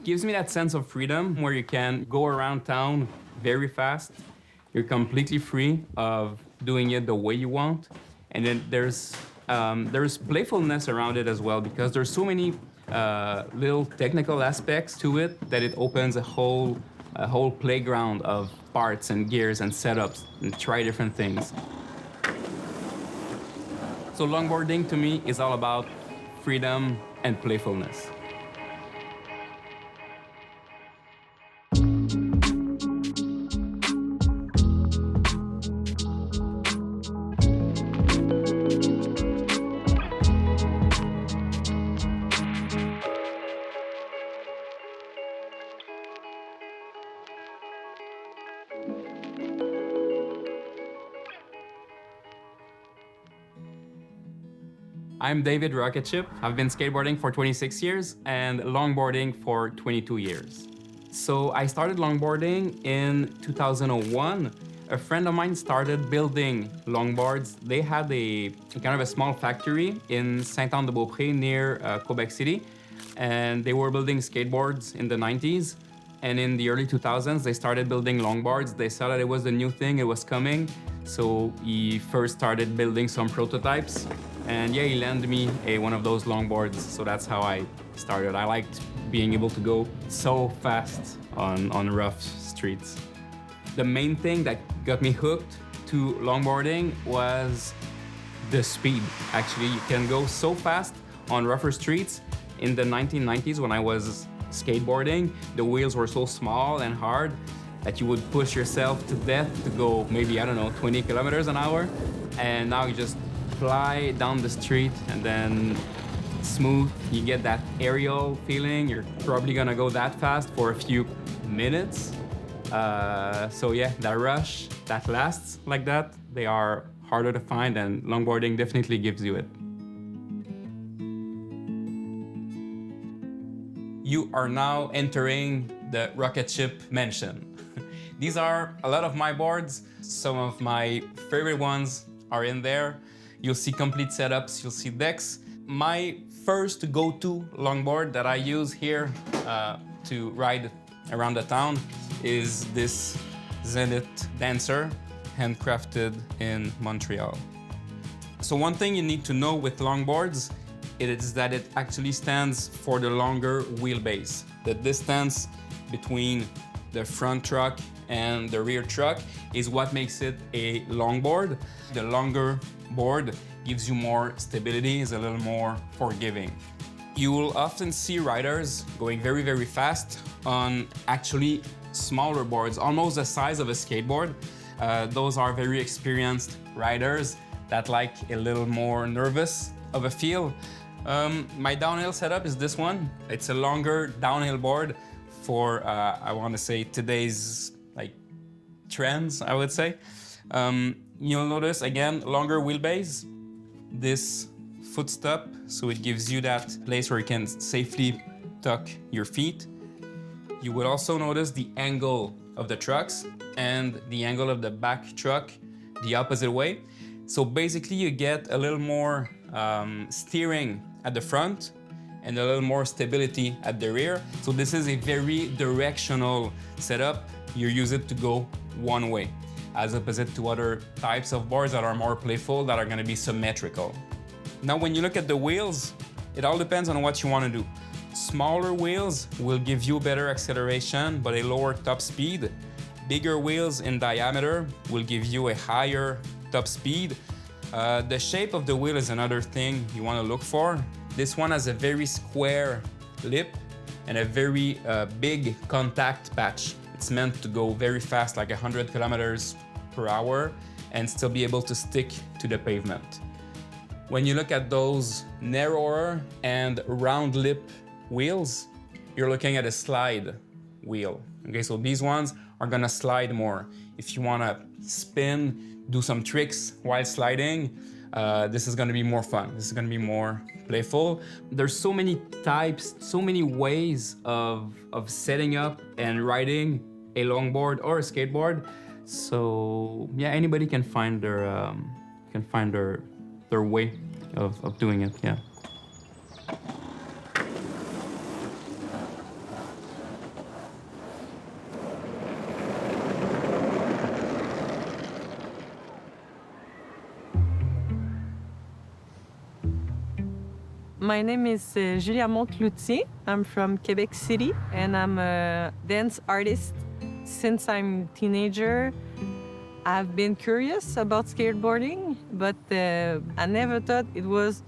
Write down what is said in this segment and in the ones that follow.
Gives me that sense of freedom where you can go around town very fast. You're completely free of doing it the way you want. And then there's playfulness around it as well because there's so many little technical aspects to it that it opens a whole playground of parts and gears and setups and try different things. So longboarding to me is all about freedom and playfulness. I'm David Rocketship. I've been skateboarding for 26 years and longboarding for 22 years. So I started longboarding in 2001. A friend of mine started building longboards. They had a kind of a small factory in Saint-Anne-de-Beaupré near Quebec City, and they were building skateboards in the 90s. And in the early 2000s, they started building longboards. They saw that it was a new thing, it was coming. So he first started building some prototypes. And yeah, he lent me one of those longboards. So that's how I started. I liked being able to go so fast on rough streets. The main thing that got me hooked to longboarding was the speed. Actually, you can go so fast on rougher streets. In the 1990s, when I was skateboarding, the wheels were so small and hard that you would push yourself to death to go maybe, 20 kilometers an hour. And now you just fly down the street and then smooth. You get that aerial feeling. You're probably gonna go that fast for a few minutes. So yeah, that rush that lasts like that, they are harder to find, and longboarding definitely gives you it. You are now entering the Rocketship Mansion. These are a lot of my boards. Some of my favorite ones are in there. You'll see complete setups, you'll see decks. My first go-to longboard that I use here to ride around the town is this Zenith Dancer, handcrafted in Montreal. So one thing you need to know with longboards is that it actually stands for the longer wheelbase. The distance between the front truck and the rear truck is what makes it a longboard. The longer board gives you more stability, is a little more forgiving. You will often see riders going very, very fast on actually smaller boards, almost the size of a skateboard. Those are very experienced riders that like a little more nervous of a feel. My downhill setup is this one. It's a longer downhill board for, I want to say, today's trends, I would say. You'll notice, again, longer wheelbase, this footstep, so it gives you that place where you can safely tuck your feet. You would also notice the angle of the trucks and the angle of the back truck the opposite way. So basically you get a little more steering at the front and a little more stability at the rear. So this is a very directional setup. You use it to go one way, as opposite to other types of boards that are more playful, that are gonna be symmetrical. Now, when you look at the wheels, it all depends on what you wanna do. Smaller wheels will give you better acceleration, but a lower top speed. Bigger wheels in diameter will give you a higher top speed. The shape of the wheel is another thing you wanna look for. This one has a very square lip and a very big contact patch. It's meant to go very fast, like 100 kilometers per hour, and still be able to stick to the pavement. When you look at those narrower and round lip wheels, you're looking at a slide wheel. Okay, so these ones are gonna slide more. If you wanna spin, do some tricks while sliding, this is gonna be more fun. This is gonna be more playful. There's so many types, so many ways of setting up and riding a longboard or a skateboard. So yeah, anybody can find their way of doing it. Yeah. My name is Julia Montloutier. I'm from Quebec City, and I'm a dance artist. Since I'm a teenager, I've been curious about skateboarding, but I never thought it was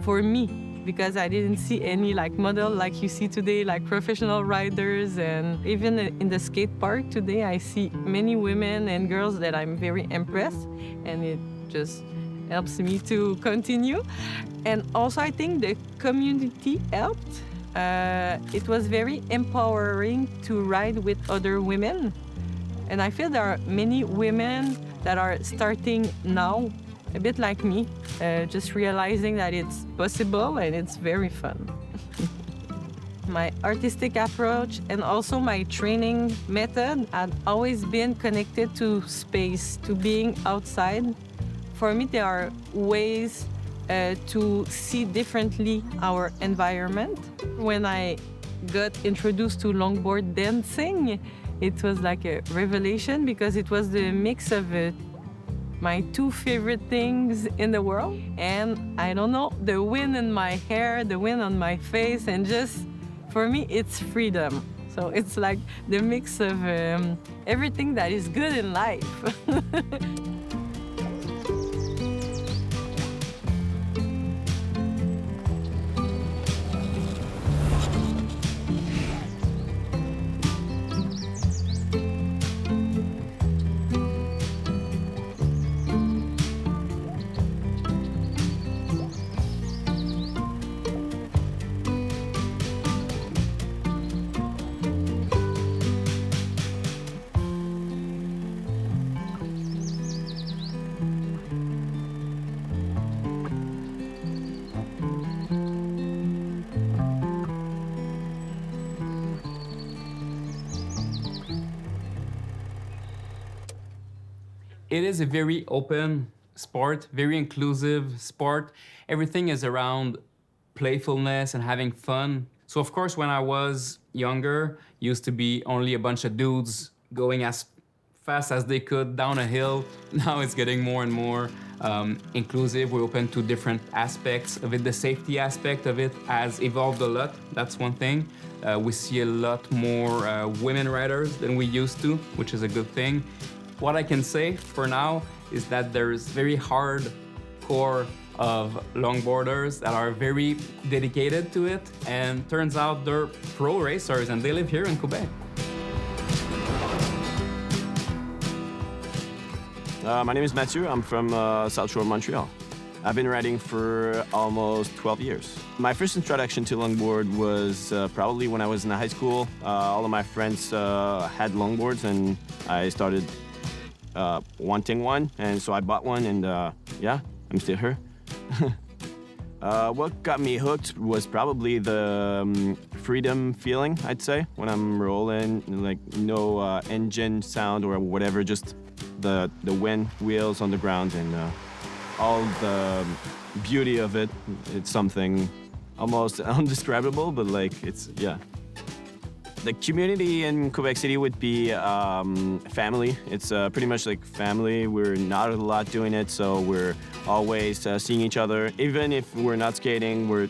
for me because I didn't see any like model like you see today, like professional riders. And even in the skate park today, I see many women and girls that I'm very impressed, and it just helps me to continue. And also, I think the community helped. It was very empowering to ride with other women. And I feel there are many women that are starting now, a bit like me, just realizing that it's possible and it's very fun. My artistic approach and also my training method had always been connected to space, to being outside. For me, there are ways to see differently our environment. When I got introduced to longboard dancing, it was like a revelation because it was the mix of my two favorite things in the world. And I don't know, the wind in my hair, the wind on my face, and just, for me, it's freedom. So it's like the mix of everything that is good in life. It is a very open sport, very inclusive sport. Everything is around playfulness and having fun. So of course, when I was younger, used to be only a bunch of dudes going as fast as they could down a hill. Now it's getting more and more inclusive. We're open to different aspects of it. The safety aspect of it has evolved a lot. That's one thing. We see a lot more women riders than we used to, which is a good thing. What I can say for now is that there's very hard core of longboarders that are very dedicated to it, and turns out they're pro racers and they live here in Quebec. My name is Mathieu. I'm from South Shore, Montreal. I've been riding for almost 12 years. My first introduction to longboard was probably when I was in high school. All of my friends had longboards, and I started wanting one, and so I bought one, and yeah, I'm still here. What got me hooked was probably the freedom feeling, I'd say, when I'm rolling, like no engine sound or whatever, just the wind, wheels on the ground, and all the beauty of it. It's something almost undescribable, but like it's, yeah. The community in Quebec City would be family. It's pretty much like family. We're not a lot doing it, so we're always seeing each other. Even if we're not skating, we're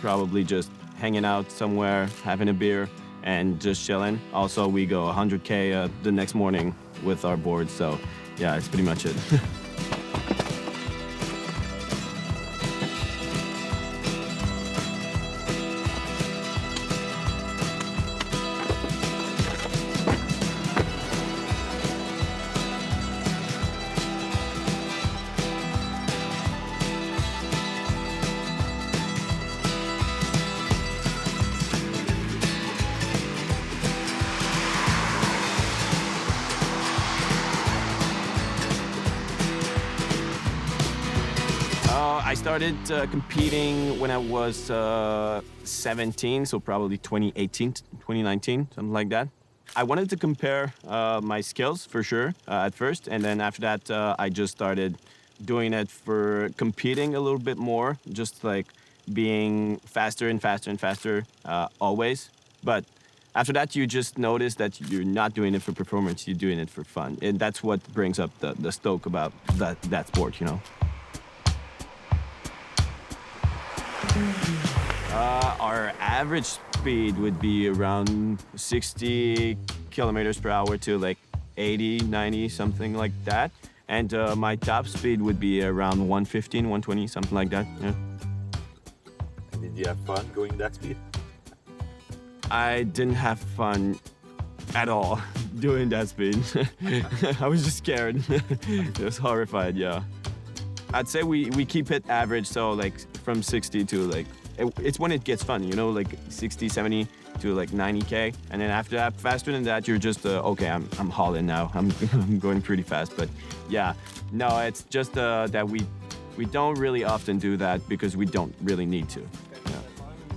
probably just hanging out somewhere, having a beer, and just chilling. Also, we go 100K the next morning with our boards, so yeah, it's pretty much it. I started competing when I was 17, so probably 2018, 2019, something like that. I wanted to compare my skills for sure at first, and then after that I just started doing it for competing a little bit more, just like being faster and faster and faster always. But after that, you just notice that you're not doing it for performance, you're doing it for fun. And that's what brings up the stoke about that sport, you know? Our average speed would be around 60 kilometers per hour to like 80, 90, something like that. And my top speed would be around 115, 120, something like that. Yeah. And did you have fun going that speed? I didn't have fun at all doing that speed. I was just scared. I was horrified, yeah. I'd say we keep it average, so like from 60 to like, it's when it gets fun, you know, like 60, 70 to like 90K. And then after that, faster than that, you're just, okay, I'm hauling now. I'm going pretty fast, but yeah. No, it's just that we don't really often do that because we don't really need to.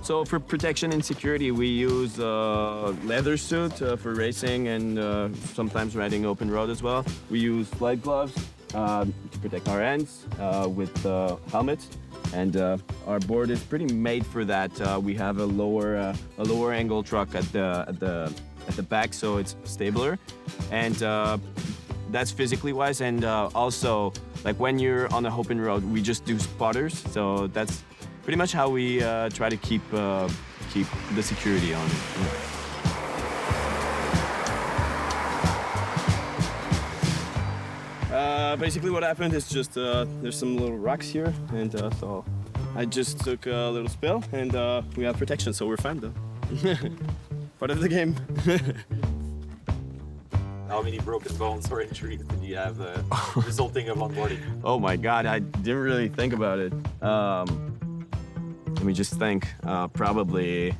So for protection and security, we use leather suit for racing and sometimes riding open road as well. We use slide gloves to protect our hands with helmets, and our board is pretty made for that. We have a lower angle truck at the back, so it's stabler, and that's physically wise. And also, like when you're on an open road, we just do spotters, so that's pretty much how we try to keep the security on. Basically what happened is just there's some little rocks here, and so I just took a little spill, and we have protection, so we're fine though. Part of the game. How many broken bones or injuries did you have resulting of longboarding? Oh my God, I didn't really think about it. Let me just think. Probably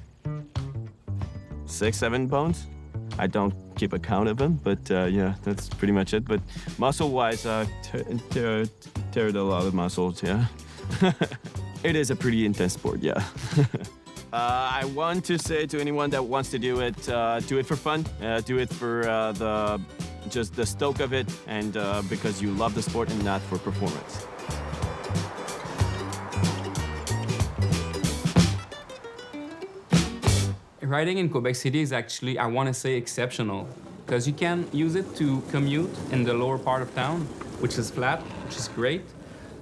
6, 7 bones. I don't keep a count of them, but yeah, that's pretty much it. But muscle-wise, teared a lot of muscles, yeah. It is a pretty intense sport, yeah. I want to say to anyone that wants to do it for fun. Do it for just the stoke of it, and because you love the sport and not for performance. Riding in Quebec City is actually, I want to say, exceptional, because you can use it to commute in the lower part of town, which is flat, which is great.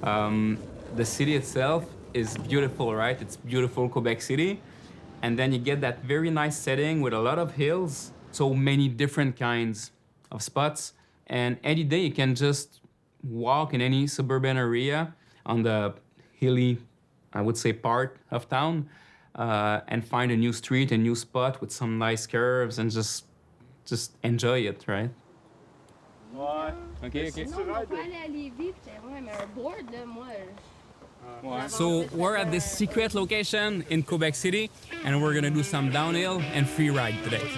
The city itself is beautiful, right? It's beautiful Quebec City. And then you get that very nice setting with a lot of hills, so many different kinds of spots. And any day you can just walk in any suburban area on the hilly, I would say, part of town, and find a new street, a new spot with some nice curves, and just enjoy it, right? Ouais. Okay. Sinon, on peut aller à Lévis, puis ouais, mais un board, là, moi... So we're at this secret location in Quebec City, and we're gonna do some downhill and free ride today.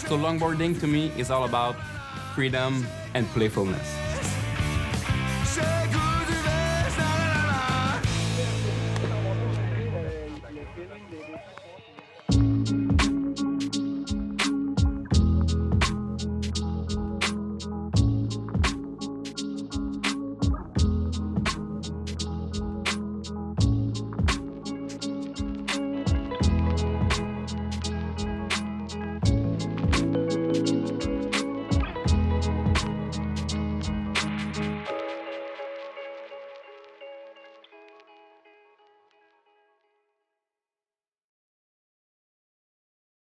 So longboarding to me is all about freedom and playfulness.